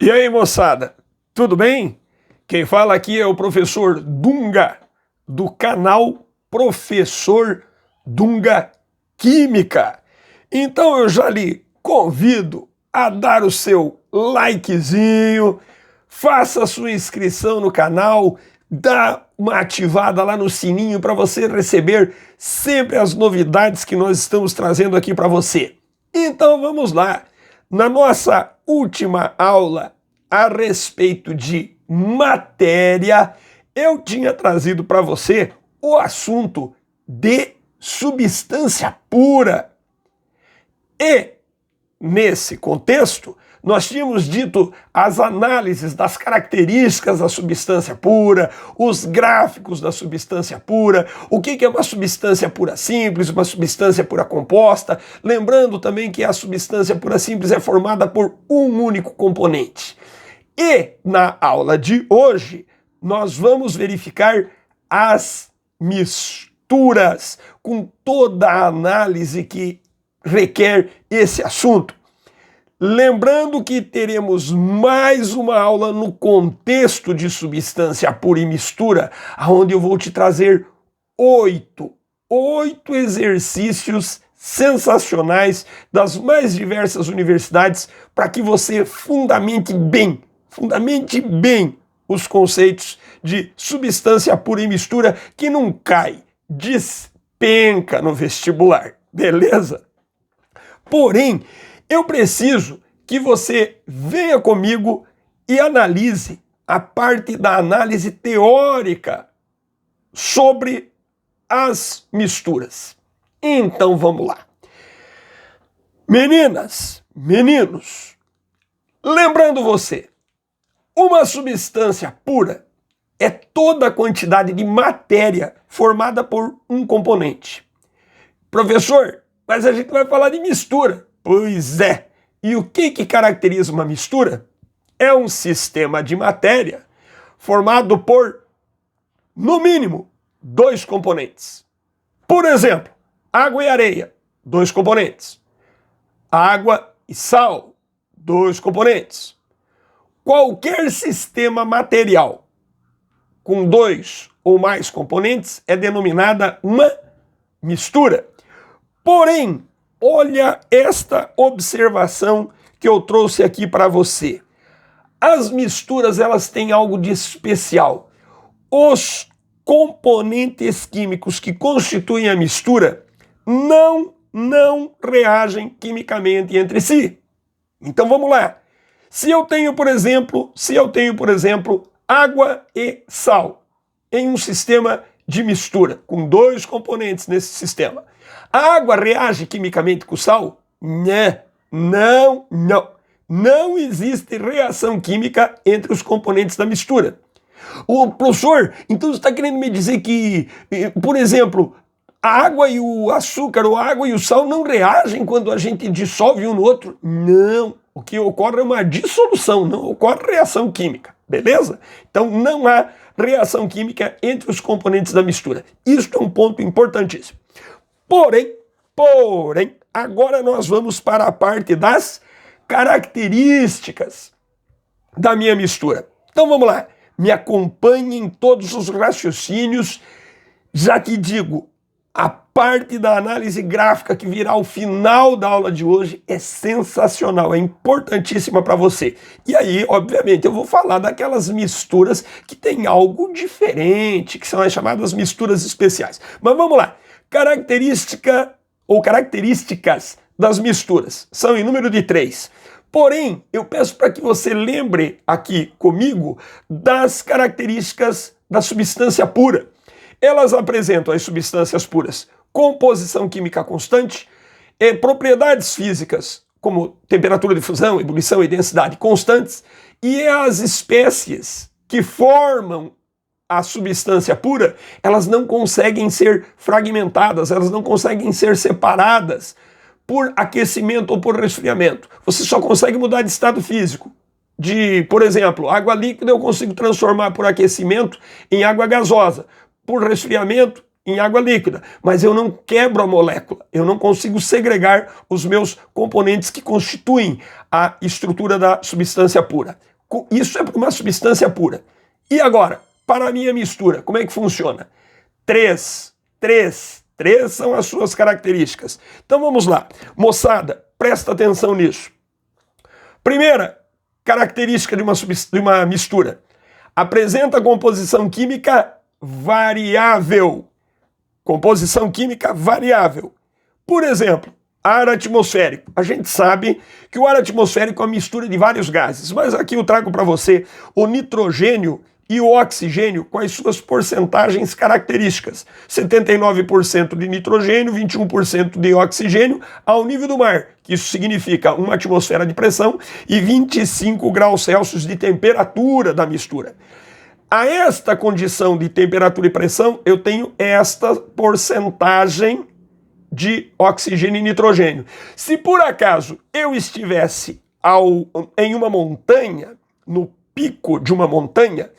E aí, moçada, tudo bem? Quem fala aqui é o professor Dunga, do canal Professor Dunga Química. Então eu já lhe convido a dar o seu likezinho, faça a sua inscrição no canal, dá uma ativada lá no sininho para você receber sempre as novidades que nós estamos trazendo aqui para você. Então vamos lá. Na nossa última aula a respeito de matéria, eu tinha trazido para você o assunto de substância pura. E, nesse contexto, nós tínhamos dito as análises das características da substância pura, os gráficos da substância pura, o que é uma substância pura simples, uma substância pura composta, lembrando também que a substância pura simples é formada por um único componente. E na aula de hoje, nós vamos verificar as misturas, com toda a análise que requer esse assunto. Lembrando que teremos mais uma aula no contexto de substância pura e mistura, onde eu vou te trazer oito exercícios sensacionais das mais diversas universidades para que você fundamente bem os conceitos de substância pura e mistura, que não cai, despenca no vestibular, beleza? Porém, eu preciso que você venha comigo e analise a parte da análise teórica sobre as misturas. Então vamos lá. Meninas, meninos, lembrando você, uma substância pura é toda a quantidade de matéria formada por um componente. Professor, mas a gente vai falar de mistura. Pois é. E o que caracteriza uma mistura? É um sistema de matéria formado por, no mínimo, dois componentes. Por exemplo, água e areia, dois componentes. Água e sal, dois componentes. Qualquer sistema material com dois ou mais componentes é denominada uma mistura. Porém, olha esta observação que eu trouxe aqui para você. As misturas, elas têm algo de especial. Os componentes químicos que constituem a mistura não reagem quimicamente entre si. Então vamos lá. Se eu tenho, por exemplo, água e sal em um sistema de mistura, com dois componentes nesse sistema, a água reage quimicamente com o sal? Não. Não existe reação química entre os componentes da mistura. Ô, professor, então você está querendo me dizer que, por exemplo, a água e o açúcar, ou a água e o sal não reagem quando a gente dissolve um no outro? Não. O que ocorre é uma dissolução, não ocorre reação química, beleza? Então não há reação química entre os componentes da mistura. Isso é um ponto importantíssimo. Porém, agora nós vamos para a parte das características da minha mistura. Então vamos lá, me acompanhe em todos os raciocínios, já que digo, a parte da análise gráfica que virá ao final da aula de hoje é sensacional, é importantíssima para você. E aí, obviamente, eu vou falar daquelas misturas que têm algo diferente, que são as chamadas misturas especiais. Mas vamos lá, características das misturas são em número de 3. Porém, eu peço para que você lembre aqui comigo das características da substância pura. Elas apresentam as substâncias puras: composição química constante, propriedades físicas como temperatura de fusão, ebulição e densidade constantes, e as espécies que formam a substância pura, elas não conseguem ser fragmentadas, elas não conseguem ser separadas por aquecimento ou por resfriamento. Você só consegue mudar de estado físico. Por exemplo, água líquida eu consigo transformar por aquecimento em água gasosa, por resfriamento em água líquida, mas eu não quebro a molécula, eu não consigo segregar os meus componentes que constituem a estrutura da substância pura. Isso é para uma substância pura. E agora, para a minha mistura, como é que funciona? Três são as suas características. Então vamos lá. Moçada, presta atenção nisso. Primeira característica de uma mistura. Apresenta composição química variável. Composição química variável. Por exemplo, ar atmosférico. A gente sabe que o ar atmosférico é uma mistura de vários gases, mas aqui eu trago para você o nitrogênio e o oxigênio com as suas porcentagens características. 79% de nitrogênio, 21% de oxigênio ao nível do mar, que isso significa uma atmosfera de pressão e 25 graus Celsius de temperatura da mistura. A esta condição de temperatura e pressão, eu tenho esta porcentagem de oxigênio e nitrogênio. Se por acaso eu estivesse em uma montanha, no pico de uma montanha,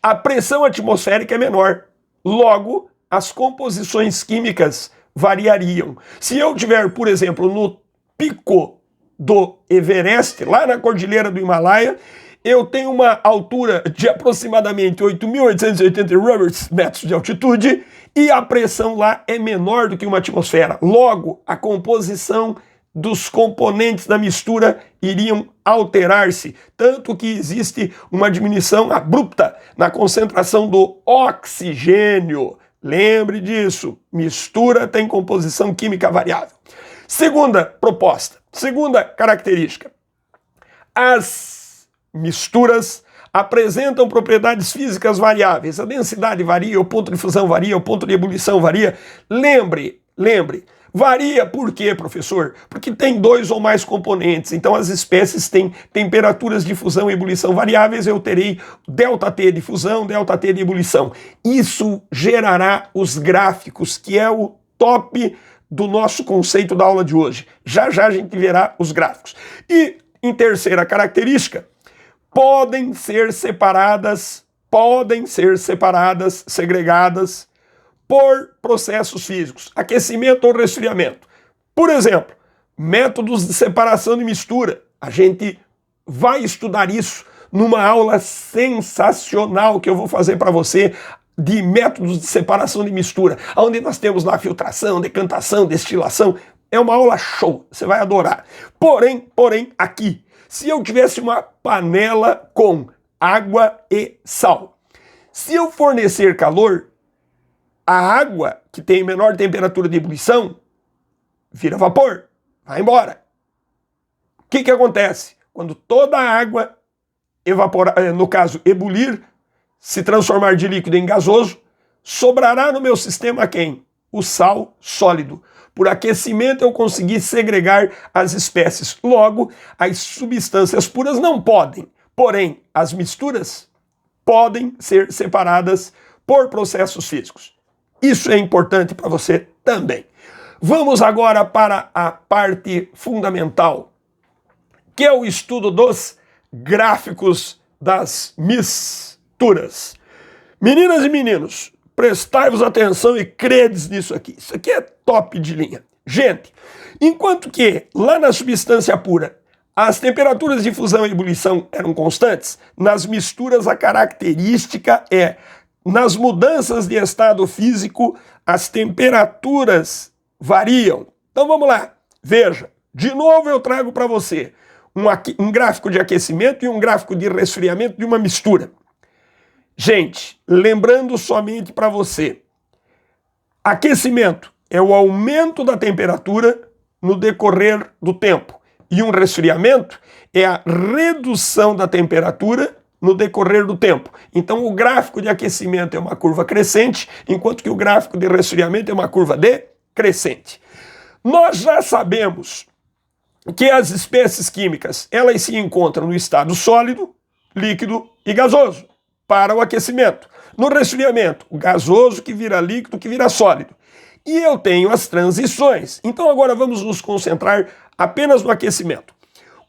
a pressão atmosférica é menor. Logo, as composições químicas variariam. Se eu tiver, por exemplo, no pico do Everest, lá na Cordilheira do Himalaia, eu tenho uma altura de aproximadamente 8.880 metros de altitude e a pressão lá é menor do que uma atmosfera. Logo, a composição dos componentes da mistura iriam alterar-se, tanto que existe uma diminuição abrupta na concentração do oxigênio. Lembre disso, mistura tem composição química variável. Segunda proposta, segunda característica. As misturas apresentam propriedades físicas variáveis. A densidade varia, o ponto de fusão varia, o ponto de ebulição varia. Lembre, varia por quê, professor? Porque tem dois ou mais componentes, então as espécies têm temperaturas de fusão e ebulição variáveis, eu terei ΔT de fusão, ΔT de ebulição. Isso gerará os gráficos, que é o top do nosso conceito da aula de hoje. Já a gente verá os gráficos. E, em terceira característica, podem ser separadas, segregadas, por processos físicos, aquecimento ou resfriamento. Por exemplo, métodos de separação de mistura. A gente vai estudar isso numa aula sensacional que eu vou fazer para você de métodos de separação de mistura, onde nós temos lá filtração, decantação, destilação. É uma aula show, você vai adorar. Porém, aqui, se eu tivesse uma panela com água e sal, se eu fornecer calor, a água, que tem menor temperatura de ebulição, vira vapor, vai embora. O que acontece? Quando toda a água evaporar, no caso, ebulir, se transformar de líquido em gasoso, sobrará no meu sistema quem? O sal sólido. Por aquecimento eu consegui segregar as espécies. Logo, as substâncias puras não podem. Porém, as misturas podem ser separadas por processos físicos. Isso é importante para você também. Vamos agora para a parte fundamental, que é o estudo dos gráficos das misturas. Meninas e meninos, prestai-vos atenção e credes nisso aqui. Isso aqui é top de linha. Gente, enquanto que lá na substância pura as temperaturas de fusão e ebulição eram constantes, nas misturas a característica é: nas mudanças de estado físico, as temperaturas variam. Então vamos lá. Veja, de novo eu trago para você um gráfico de aquecimento e um gráfico de resfriamento de uma mistura. Gente, lembrando somente para você, aquecimento é o aumento da temperatura no decorrer do tempo. E um resfriamento é a redução da temperatura no decorrer do tempo. Então o gráfico de aquecimento é uma curva crescente, enquanto que o gráfico de resfriamento é uma curva decrescente. Nós já sabemos que as espécies químicas, elas se encontram no estado sólido, líquido e gasoso, para o aquecimento. No resfriamento, o gasoso que vira líquido, que vira sólido. E eu tenho as transições. Então agora vamos nos concentrar apenas no aquecimento.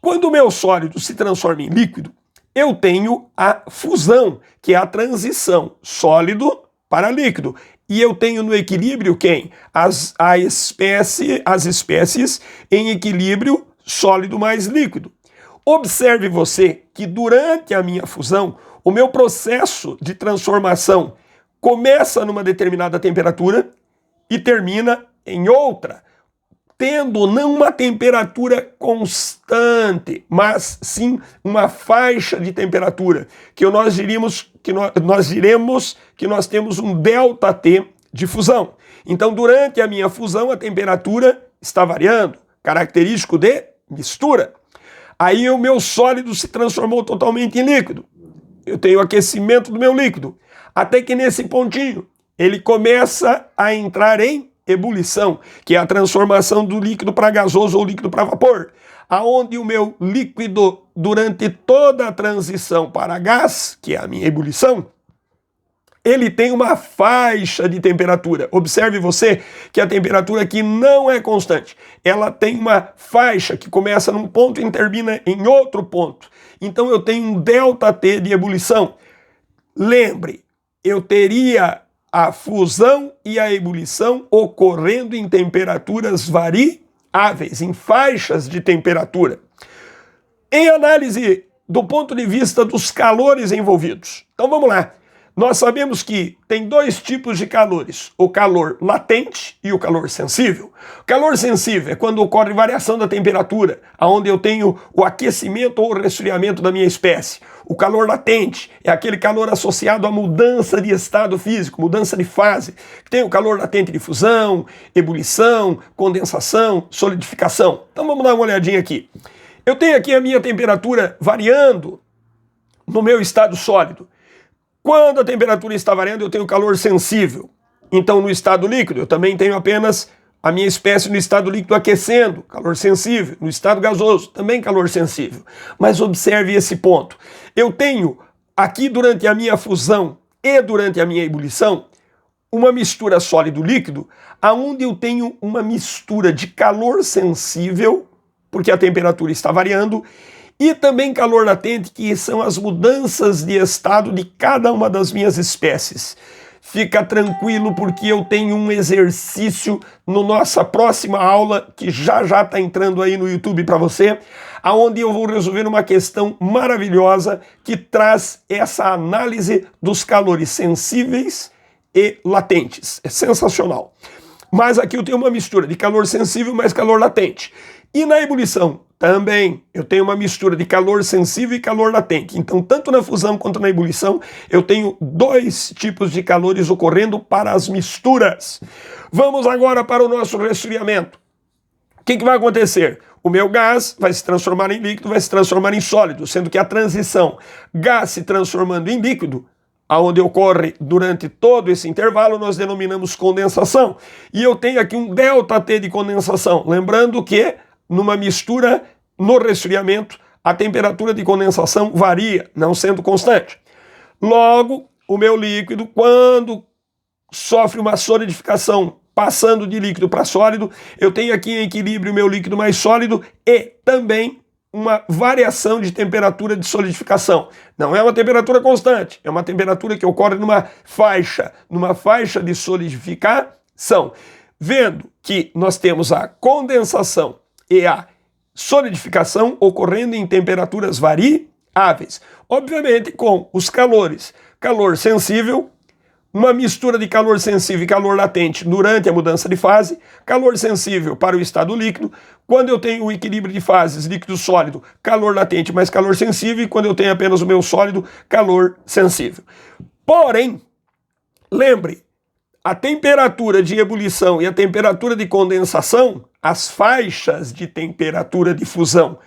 Quando o meu sólido se transforma em líquido, eu tenho a fusão, que é a transição sólido para líquido. E eu tenho no equilíbrio quem? As espécies em equilíbrio sólido mais líquido. Observe você que durante a minha fusão, o meu processo de transformação começa numa determinada temperatura e termina em outra, tendo não uma temperatura constante, mas sim uma faixa de temperatura, que nós diremos que nós temos um ΔT de fusão. Então, durante a minha fusão, a temperatura está variando, característico de mistura. Aí o meu sólido se transformou totalmente em líquido. Eu tenho aquecimento do meu líquido, até que nesse pontinho ele começa a entrar em ebulição, que é a transformação do líquido para gasoso ou líquido para vapor, aonde o meu líquido, durante toda a transição para gás, que é a minha ebulição, ele tem uma faixa de temperatura. Observe você que a temperatura aqui não é constante. Ela tem uma faixa que começa num ponto e termina em outro ponto. Então eu tenho um ΔT de ebulição. Lembre, eu teria a fusão e a ebulição ocorrendo em temperaturas variáveis, em faixas de temperatura. Em análise do ponto de vista dos calores envolvidos. Então vamos lá. Nós sabemos que tem dois tipos de calores, o calor latente e o calor sensível. O calor sensível é quando ocorre variação da temperatura, onde eu tenho o aquecimento ou o resfriamento da minha espécie. O calor latente é aquele calor associado à mudança de estado físico, mudança de fase. Tem o calor latente de fusão, ebulição, condensação, solidificação. Então vamos dar uma olhadinha aqui. Eu tenho aqui a minha temperatura variando no meu estado sólido. Quando a temperatura está variando, eu tenho calor sensível. Então, no estado líquido, eu também tenho apenas a minha espécie no estado líquido aquecendo, calor sensível. No estado gasoso, também calor sensível. Mas observe esse ponto. Eu tenho aqui durante a minha fusão e durante a minha ebulição, uma mistura sólido-líquido, aonde eu tenho uma mistura de calor sensível, porque a temperatura está variando, e também calor latente, que são as mudanças de estado de cada uma das minhas espécies. Fica tranquilo, porque eu tenho um exercício no nossa próxima aula, que já está entrando aí no YouTube para você, aonde eu vou resolver uma questão maravilhosa que traz essa análise dos calores sensíveis e latentes. É sensacional. Mas aqui eu tenho uma mistura de calor sensível mais calor latente. E na ebulição também eu tenho uma mistura de calor sensível e calor latente. Então, tanto na fusão quanto na ebulição, eu tenho dois tipos de calores ocorrendo para as misturas. Vamos agora para o nosso resfriamento. O que vai acontecer? O meu gás vai se transformar em líquido, vai se transformar em sólido, sendo que a transição gás se transformando em líquido, aonde ocorre durante todo esse intervalo, nós denominamos condensação. E eu tenho aqui um ΔT de condensação. Lembrando que numa mistura, no resfriamento, a temperatura de condensação varia, não sendo constante. Logo, o meu líquido, quando sofre uma solidificação, passando de líquido para sólido, eu tenho aqui em equilíbrio o meu líquido mais sólido e também uma variação de temperatura de solidificação. Não é uma temperatura constante, é uma temperatura que ocorre numa faixa de solidificação. Vendo que nós temos a condensação e a solidificação ocorrendo em temperaturas variáveis. Obviamente com os calores. Calor sensível, uma mistura de calor sensível e calor latente durante a mudança de fase, calor sensível para o estado líquido, quando eu tenho o equilíbrio de fases líquido-sólido, calor latente mais calor sensível, e quando eu tenho apenas o meu sólido, calor sensível. Porém, lembre, a temperatura de ebulição e a temperatura de condensação, as faixas de temperatura de fusão,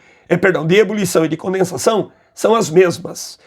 de ebulição e de condensação, são as mesmas.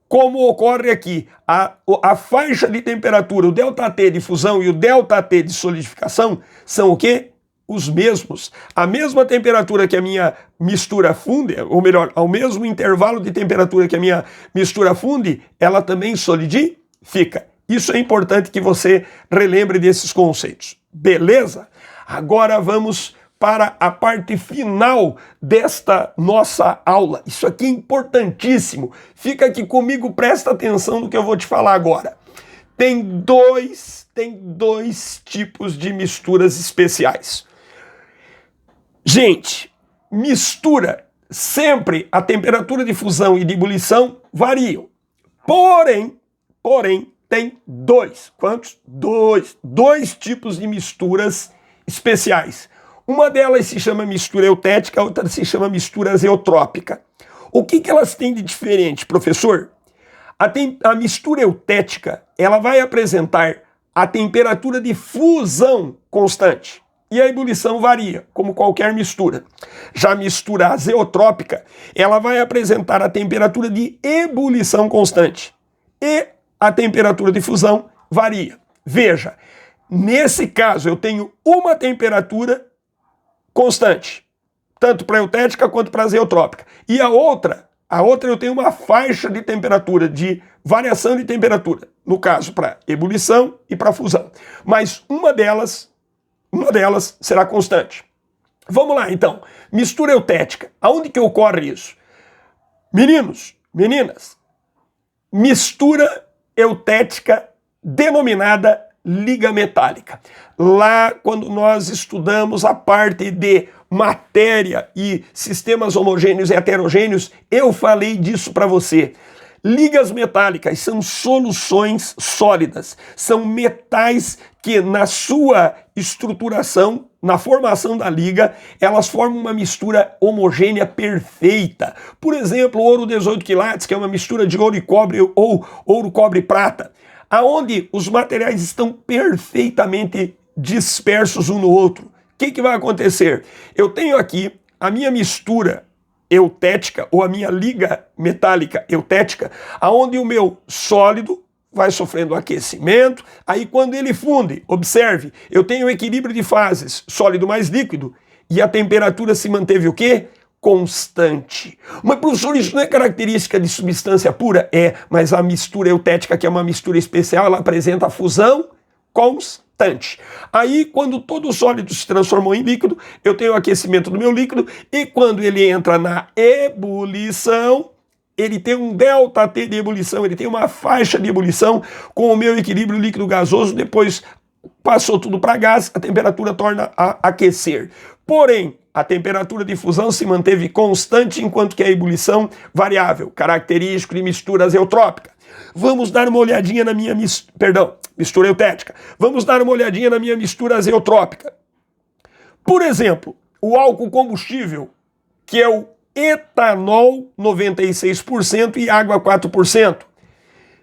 Como ocorre aqui, a faixa de temperatura, o ΔT de fusão e o ΔT de solidificação, são o quê? Os mesmos. A mesma temperatura que a minha mistura funde, ou melhor, ao mesmo intervalo de temperatura que a minha mistura funde, ela também solidifica. Isso é importante que você relembre desses conceitos. Beleza? Agora vamos para a parte final desta nossa aula. Isso aqui é importantíssimo. Fica aqui comigo, presta atenção no que eu vou te falar agora. Tem dois tipos de misturas especiais. Gente, mistura, sempre a temperatura de fusão e de ebulição variam. Porém, tem quantos? Dois tipos de misturas especiais. Uma delas se chama mistura eutética, a outra se chama mistura azeotrópica. O que elas têm de diferente, professor? A mistura eutética, ela vai apresentar a temperatura de fusão constante e a ebulição varia, como qualquer mistura. Já a mistura azeotrópica, ela vai apresentar a temperatura de ebulição constante e a temperatura de fusão varia. Veja, nesse caso eu tenho uma temperatura constante, tanto para a eutética quanto para a azeotrópica. E a outra eu tenho uma faixa de temperatura, de variação de temperatura, no caso para ebulição e para fusão. Mas uma delas será constante. Vamos lá então, mistura eutética. Aonde que ocorre isso? Meninos, meninas, mistura eutética denominada liga metálica. Lá, quando nós estudamos a parte de matéria e sistemas homogêneos e heterogêneos, eu falei disso para você. Ligas metálicas são soluções sólidas, são metais que na sua estruturação, na formação da liga, elas formam uma mistura homogênea perfeita. Por exemplo, ouro 18 quilates, que é uma mistura de ouro e cobre ou ouro, cobre e prata, aonde os materiais estão perfeitamente dispersos um no outro. O que vai acontecer? Eu tenho aqui a minha mistura eutética, ou a minha liga metálica eutética, aonde o meu sólido vai sofrendo aquecimento, aí quando ele funde, observe, eu tenho equilíbrio de fases, sólido mais líquido, e a temperatura se manteve o quê? Constante. Mas, professor, isso não é característica de substância pura? É, mas a mistura eutética, que é uma mistura especial, ela apresenta a fusão constante. Aí, quando todo o sólido se transformou em líquido, eu tenho o aquecimento do meu líquido, e quando ele entra na ebulição, ele tem um ΔT de ebulição, ele tem uma faixa de ebulição com o meu equilíbrio líquido gasoso, depois passou tudo para gás, a temperatura torna a aquecer. Porém, a temperatura de fusão se manteve constante, enquanto que a ebulição variável, característico de mistura azeotrópica. Vamos dar uma olhadinha na minha mistura eutética. Vamos dar uma olhadinha na minha mistura azeotrópica. Por exemplo, o álcool combustível, que é o etanol 96% e água 4%.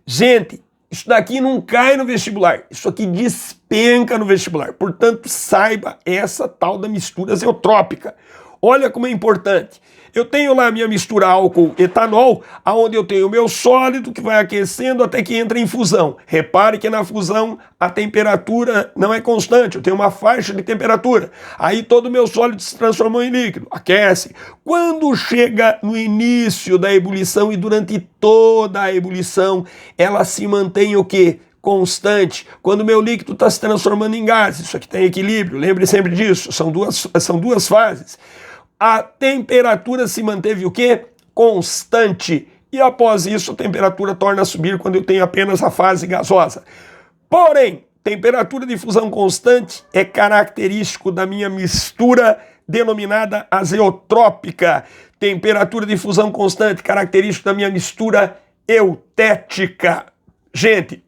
Gente, isso daqui não cai no vestibular, isso aqui despenca no vestibular. Portanto, saiba essa tal da mistura azeotrópica. Olha como é importante. Eu tenho lá a minha mistura álcool-etanol, onde eu tenho o meu sólido que vai aquecendo até que entra em fusão. Repare que na fusão a temperatura não é constante, eu tenho uma faixa de temperatura. Aí todo o meu sólido se transformou em líquido, aquece. Quando chega no início da ebulição e durante toda a ebulição, ela se mantém o quê? Constante. Quando o meu líquido está se transformando em gás, isso aqui tem equilíbrio, lembre sempre disso, são duas fases. A temperatura se manteve o quê? Constante. E após isso, a temperatura torna a subir quando eu tenho apenas a fase gasosa. Porém, temperatura de fusão constante é característico da minha mistura denominada azeotrópica. Temperatura de fusão constante, característico da minha mistura eutética. Gente,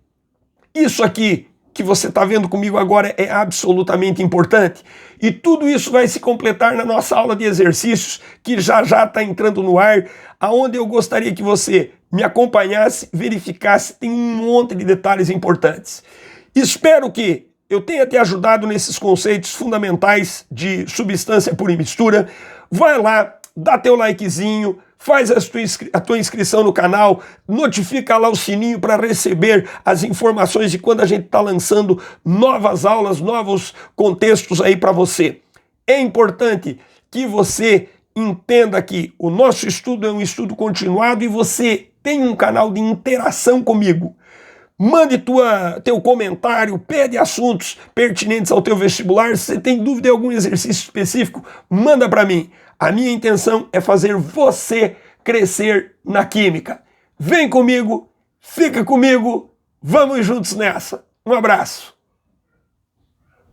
isso aqui que você está vendo comigo agora é absolutamente importante. E tudo isso vai se completar na nossa aula de exercícios, que já está entrando no ar, aonde eu gostaria que você me acompanhasse, verificasse, tem um monte de detalhes importantes. Espero que eu tenha te ajudado nesses conceitos fundamentais de substância pura e mistura. Vai lá, dá teu likezinho, faz a tua inscrição no canal, notifica lá o sininho para receber as informações de quando a gente está lançando novas aulas, novos contextos aí para você. É importante que você entenda que o nosso estudo é um estudo continuado e você tem um canal de interação comigo. Mande teu comentário, pede assuntos pertinentes ao teu vestibular. Se você tem dúvida em algum exercício específico, manda para mim. A minha intenção é fazer você crescer na química. Vem comigo, fica comigo Vamos juntos nessa. Um abraço.